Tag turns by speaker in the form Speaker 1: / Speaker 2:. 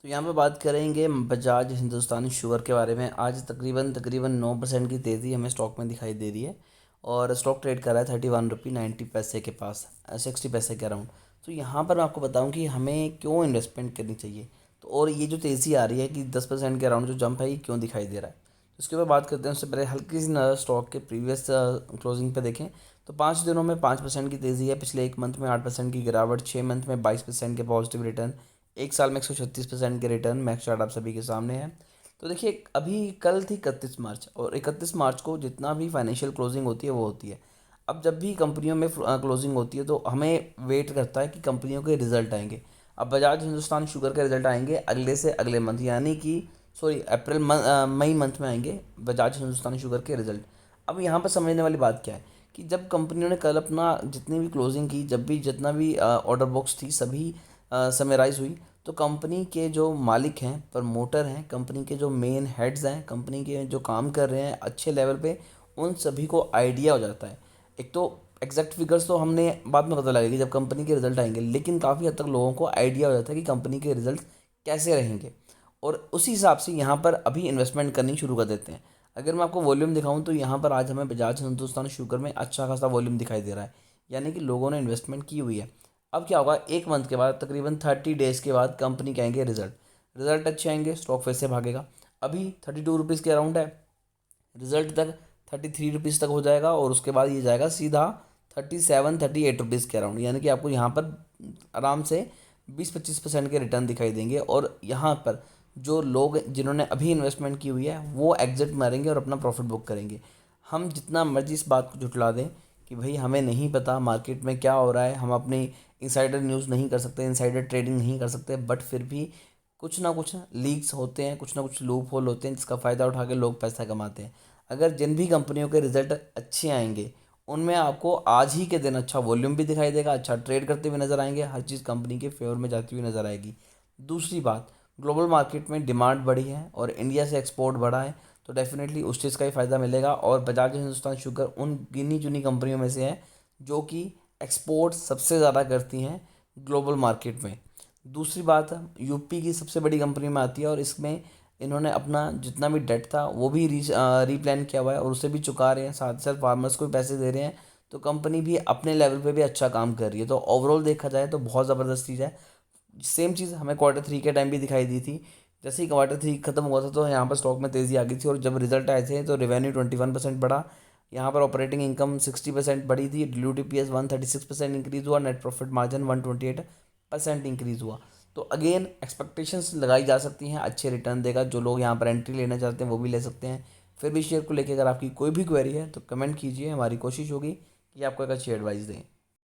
Speaker 1: तो यहाँ पे बात करेंगे बजाज हिंदुस्तानी शुगर के बारे में। आज तकरीबन तकरीबन 9% की तेज़ी हमें स्टॉक में दिखाई दे रही है और स्टॉक ट्रेड कर रहा है 31 रुपये 90 पैसे के पास, 60 पैसे के अराउंड। तो यहाँ पर मैं आपको बताऊँ कि हमें क्यों इन्वेस्टमेंट करनी चाहिए। तो और ये जो तेज़ी आ रही है कि 10% के अराउंड जो जंप है ये क्यों दिखाई दे रहा है, तो इसके ऊपर बात करते हैं। उससे पहले हल्की सी नज़र स्टॉक के प्रीवियस क्लोजिंग पे देखें तो 5 दिनों में 5% की तेज़ी है, पिछले एक मंथ में 8% की गिरावट, 6 मंथ में 22% के पॉजिटिव रिटर्न, एक साल में 136% के रिटर्न। मैक्स चार्ट आप सभी के सामने है। तो देखिए अभी कल थी 31 मार्च और 31 मार्च को जितना भी फाइनेंशियल क्लोजिंग होती है वो होती है। अब जब भी कंपनियों में क्लोजिंग होती है तो हमें वेट करता है कि कंपनियों के रिजल्ट आएंगे। अब बजाज हिंदुस्तान शुगर के रिजल्ट आएंगे अगले से अगले मंथ, यानी कि सॉरी मई मंथ में आएंगे बजाज हिंदुस्तान शुगर के रिजल्ट। अब यहाँ पर समझने वाली बात क्या है कि जब कंपनियों ने कल अपना जितनी भी क्लोजिंग की, जब भी जितना भी ऑर्डर बुक्स थी सभी समराइज़ हुई, तो कंपनी के जो मालिक हैं, प्रमोटर हैं, कंपनी के जो मेन हेड्स हैं, कंपनी के जो काम कर रहे हैं अच्छे लेवल पे, उन सभी को आइडिया हो जाता है। एक तो एग्जैक्ट फिगर्स तो हमने बाद में पता लगेगी जब कंपनी के रिजल्ट आएंगे, लेकिन काफ़ी हद तक लोगों को आइडिया हो जाता है कि कंपनी के रिजल्ट कैसे रहेंगे और उसी हिसाब से यहाँ पर अभी इन्वेस्टमेंट करनी शुरू कर देते हैं। अगर मैं आपको वॉल्यूम दिखाऊं तो यहाँ पर आज हमें बजाज हिंदुस्तान शुगर में अच्छा खासा वॉल्यूम दिखाई दे रहा है, यानी कि लोगों ने इन्वेस्टमेंट की हुई है। अब क्या होगा, एक मंथ के बाद तकरीबन 30 डेज़ के बाद कंपनी के आएंगे रिजल्ट, रिजल्ट अच्छे आएंगे स्टॉक फिर से भागेगा। अभी 32 रुपीज़ के अराउंड है, रिजल्ट तक 33 रुपीज़ तक हो जाएगा और उसके बाद ये जाएगा सीधा 37 38 रुपीज़ के अराउंड, यानी कि आपको यहाँ पर आराम से 20 25% के रिटर्न दिखाई देंगे। और यहाँ पर जो लोग जिन्होंने अभी इन्वेस्टमेंट की हुई है वो एग्जिट मारेंगे और अपना प्रॉफिट बुक करेंगे। हम जितना मर्जी इस बात को झुठला दें कि भाई हमें नहीं पता मार्केट में क्या हो रहा है, हम अपनी इनसाइडर न्यूज़ नहीं कर सकते, इनसाइडर ट्रेडिंग नहीं कर सकते, बट फिर भी कुछ ना कुछ लीक्स होते हैं, कुछ ना कुछ लूप होल होते हैं जिसका फ़ायदा उठा के लोग पैसा कमाते हैं। अगर जिन भी कंपनियों के रिजल्ट अच्छे आएंगे उनमें आपको आज ही के दिन अच्छा वॉल्यूम भी दिखाई देगा, अच्छा ट्रेड करते हुए नजर आएंगे, हर चीज़ कंपनी के फेवर में जाती हुई नजर आएगी। दूसरी बात, ग्लोबल मार्केट में डिमांड बढ़ी है और इंडिया से एक्सपोर्ट बढ़ा है, तो डेफिनेटली उस चीज़ का ही फ़ायदा मिलेगा। और बजाज हिंदुस्तान शुगर उन गिनी चुनी कंपनियों में से है जो कि एक्सपोर्ट सबसे ज़्यादा करती हैं ग्लोबल मार्केट में। दूसरी बात, यूपी की सबसे बड़ी कंपनी में आती है और इसमें इन्होंने अपना जितना भी डेट था वो भी रीप्लान किया हुआ है और उसे भी चुका रहे हैं, साथ ही साथ फार्मर्स को भी पैसे दे रहे हैं। तो कंपनी भी अपने लेवल पे भी अच्छा काम कर रही है। तो ओवरऑल देखा जाए तो बहुत ज़बरदस्त चीज़ है। सेम चीज़ हमें क्वार्टर 3 के टाइम भी दिखाई दी थी। जैसे ही क्वार्टर 3 खत्म हुआ था तो यहाँ पर स्टॉक में तेज़ी आ गई थी और जब रिजल्ट आए थे तो रेवेन्यू 21% बढ़ा, यहाँ पर ऑपरेटिंग इनकम 60% बढ़ी थी, डिल्यूटिव EPS 136% इंक्रीज़ हुआ, नेट प्रॉफिट मार्जिन 128% इंक्रीज़ हुआ। तो अगेन एक्सपेक्टेशंस लगाई जा सकती हैं, अच्छे रिटर्न देगा, जो लोग यहाँ पर एंट्री लेना चाहते हैं वो भी ले सकते हैं। फिर भी शेयर को लेकर अगर आपकी कोई भी क्वेरी है तो कमेंट कीजिए, हमारी कोशिश होगी कि आपको एक अच्छी एडवाइस दें।